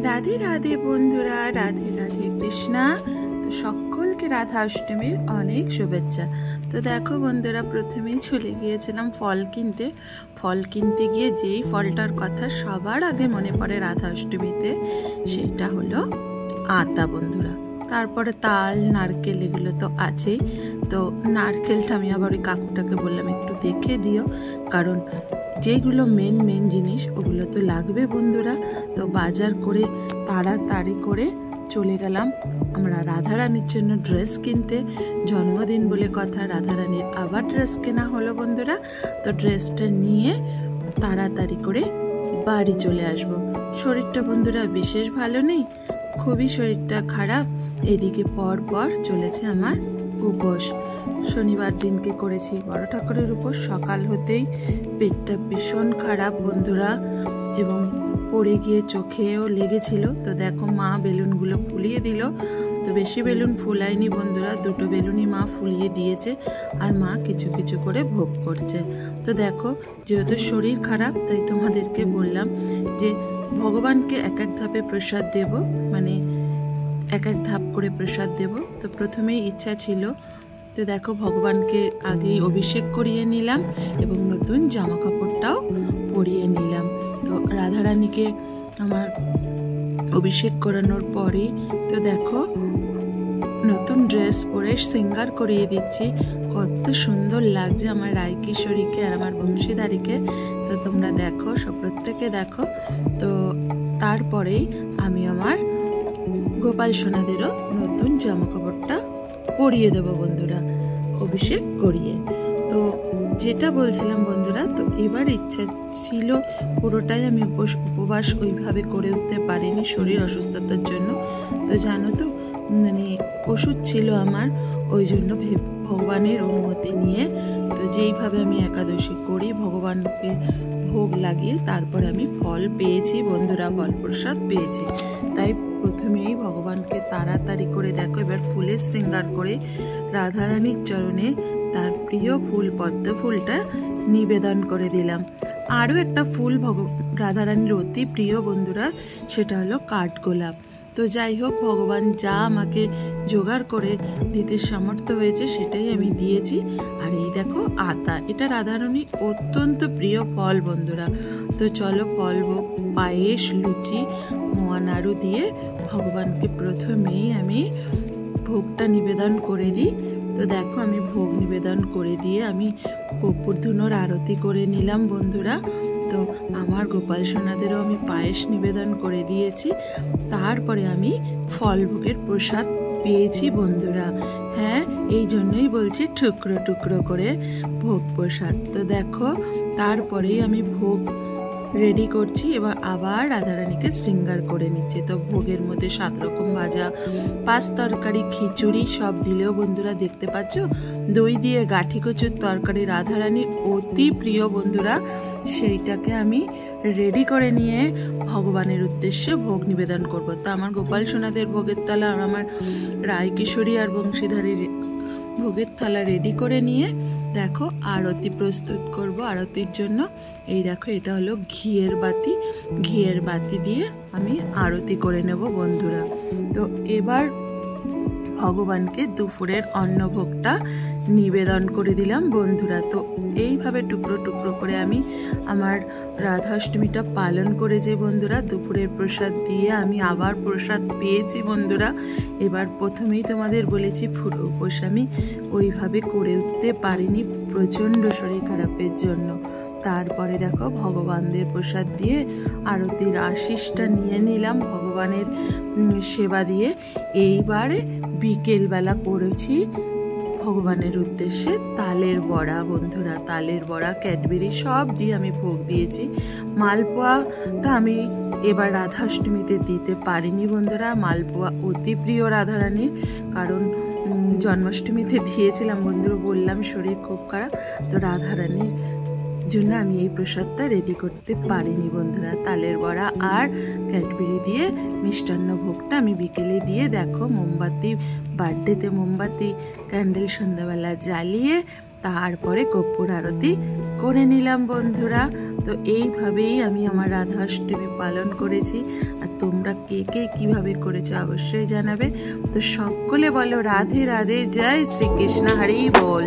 রাধে রাধে বন্ধুরা, রাধে রাধে কৃষ্ণা। তো সকলকে রাধা অষ্টমীর অনেক শুভেচ্ছা। তো দেখো বন্ধুরা, প্রথমেই চলে গিয়েছিলাম ফল কিনতে গিয়ে যেই ফলটার কথা সবার আগে মনে পড়ে রাধা অষ্টমীতে, সেটা হলো আতা বন্ধুরা। তারপরে তাল, নারকেল, এগুলো তো আছেই। তো নারকেলটা আমি আবার ওই কাকুটাকে বললাম একটু দেখে দিও, কারণ যেগুলো মেন জিনিস ওগুলো তো লাগবে বন্ধুরা। তো বাজার করে তাড়াতাড়ি করে চলে গেলাম আমরা রাধারানীর জন্য ড্রেস কিনতে। জন্মদিন বলে কথা, রাধারানীর আবার ড্রেস কেনা হলো বন্ধুরা। তো ড্রেসটা নিয়ে তাড়াতাড়ি করে বাড়ি চলে আসব। শরীরটা বন্ধুরা বিশেষ ভালো নেই, খুবই শরীরটা খারাপ। এদিকে পর চলেছে আমার উপোস। শনিবার দিনকে করেছি বড় ঠাকুরের উপোস। সকাল হতেই পেটটা ভীষণ খারাপ বন্ধুরা, এবং পড়ে গিয়ে চোখেও লেগেছিল। তো দেখো মা বেলুনগুলো ফুলিয়ে দিল। তো বেশি বেলুন ফুলায়নি বন্ধুরা, 2টো বেলুনই মা ফুলিয়ে দিয়েছে, আর মা কিছু কিছু করে ভোগ করছে। তো দেখো, যেহেতু শরীর খারাপ তাই তোমাদেরকে বললাম যে ভগবানকে এক এক ধাপে প্রসাদ দেব, মানে এক এক ধাপ করে প্রসাদ দেব। তো প্রথমেই ইচ্ছা ছিল, তো দেখো ভগবানকে আগেই অভিষেক করিয়ে নিলাম এবং নতুন জামা কাপড়টাও পরিয়ে নিলাম। তো রাধারানীকে আমার অভিষেক করানোর পরেই তো দেখো নতুন ড্রেস পরে শৃঙ্গার করিয়ে দিচ্ছি। কত সুন্দর লাগছে আমার রায়কিশোরীকে আর আমার বংশীধারীকে। তো তোমরা দেখো, প্রত্যেকে দেখো। তো তারপরেই আমি আমার গোপাল সোনাদেরও নতুন জামা কাপড়টা পরিয়ে দেবো বন্ধুরা, অভিষেক করিয়ে। তো যেটা বলছিলাম বন্ধুরা, তো এবার ইচ্ছা ছিল পুরোটাই আমি উপবাস ওইভাবে করে উঠতে পারিনি শরীর অসুস্থতার জন্য। তো জানো তো, মানে ওষুধ ছিল আমার, ওই জন্য ভগবানের অনুমতি নিয়ে তো যেইভাবে আমি একাদশী করি, ভগবানকে ভোগ লাগিয়ে তারপরে আমি ফল পেয়েছি বন্ধুরা, ফল প্রসাদ পেয়েছি। তাই প্রথমেই ভগবানকে তাড়াতাড়ি করে দেখো এবার ফুলের শৃঙ্গার করে রাধারানীর চরণে তার প্রিয় ফুল পদ্ম ফুলটা নিবেদন করে দিলাম। আরও একটা ফুল রাধারানীর অতি প্রিয় বন্ধুরা, সেটা হলো কাঠগোলাপ। তো যাই হোক, ভগবান যা আমাকে জোগাড় করে দিতে সামর্থ্য হয়েছে সেটাই আমি দিয়েছি। আর এই দেখো আতা, এটা রাধারানীর অত্যন্ত প্রিয় ফল বন্ধুরা। তো চলো ফল ভোগ, পায়েস, লুচি, মোয়া নাড়ু দিয়ে ভগবানকে প্রথমেই আমি ভোগটা নিবেদন করে দিই। তো দেখো আমি ভোগ নিবেদন করে দিয়ে আমি কর্পূর ধুনোর আরতি করে নিলাম বন্ধুরা। তো আমার গোপাল সোনাদেরও আমি পায়েস নিবেদন করে দিয়েছি। তারপরে আমি ফল ভোগের প্রসাদ পেয়েছি বন্ধুরা। হ্যাঁ, এই জন্যই বলছি টুকরো টুকরো করে ভোগ প্রসাদ। তো দেখো তারপরেই আমি ভোগ রেডি করছি, এবার আবার রাধারানীকে শৃঙ্গার করে নিচ্ছি। তো ভোগের মধ্যে 7 রকম ভাজা, 5 তরকারি, খিচুড়ি সব দিলেও বন্ধুরা দেখতে পাচ্ছ। দই দিয়ে গাঠি কচুর তরকারি রাধারানীর অতি প্রিয় বন্ধুরা, সেইটাকে আমি রেডি করে নিয়ে ভগবানের উদ্দেশ্যে ভোগ নিবেদন করব। তো আমার গোপাল সোনাদের ভোগের থালা আর আমার রায়কিশোরী আর বংশীধারীর ভোগের থালা রেডি করে নিয়ে দেখো আরতি প্রস্তুত করব। আরতির জন্য এই দেখো, এটা হলো ঘিয়ের বাতি দিয়ে আমি আরতি করে নেব বন্ধুরা। তো এবার ভগবানকে দুপুরের অন্নভোগটা নিবেদন করে দিলাম বন্ধুরা। তো এইভাবে টুকরো টুকরো করে আমি আমার রাধাষ্টমীটা পালন করেছি বন্ধুরা। দুপুরের প্রসাদ দিয়ে আমি আবার প্রসাদ পেয়েছি বন্ধুরা। এবার প্রথমেই তোমাদের বলেছি পুরো উপোস আমি ওইভাবে করে উঠতে পারিনি প্রচণ্ড শরীর খারাপের জন্য। তারপরে দেখো ভগবানদের প্রসাদ দিয়ে আরতির আশিসটা নিয়ে নিলাম ভগবানের সেবা দিয়ে। এইবারে বিকেলবেলা করেছি ভগবানের উদ্দেশ্যে তালের বড়া বন্ধুরা, তালের বড়া, ক্যাডবেরি সব দিয়ে আমি ভোগ দিয়েছি। মালপোয়াটা আমি এবার রাধাষ্টমীতে দিতে পারিনি বন্ধুরা। মালপোয়া অতি প্রিয় রাধারানীর, কারণ জন্মাষ্টমীতে দিয়েছিলাম বন্ধুরা, বললাম শরীর খুব খারাপ। তো রাধারানীর জন্য আমি এই প্রসাদটা রেডি করতে পারিনি বন্ধুরা। তালের বড়া আর ক্যাডবেরি দিয়ে মিষ্টান্ন ভোগটা আমি বিকেলে দিয়ে দেখো মোমবাতি, বার্থডেতে মোমবাতি ক্যান্ডেল সন্ধ্যাবেলা জ্বালিয়ে তারপরে কর্পূর আরতি করে নিলাম বন্ধুরা। তো এইভাবেই আমি আমার রাধাষ্টমী পালন করেছি। আর তোমরা কে কে কীভাবে করেছো অবশ্যই জানাবে। তো সকলে বলো রাধে রাধে, জয় শ্রীকৃষ্ণ, হরি বল।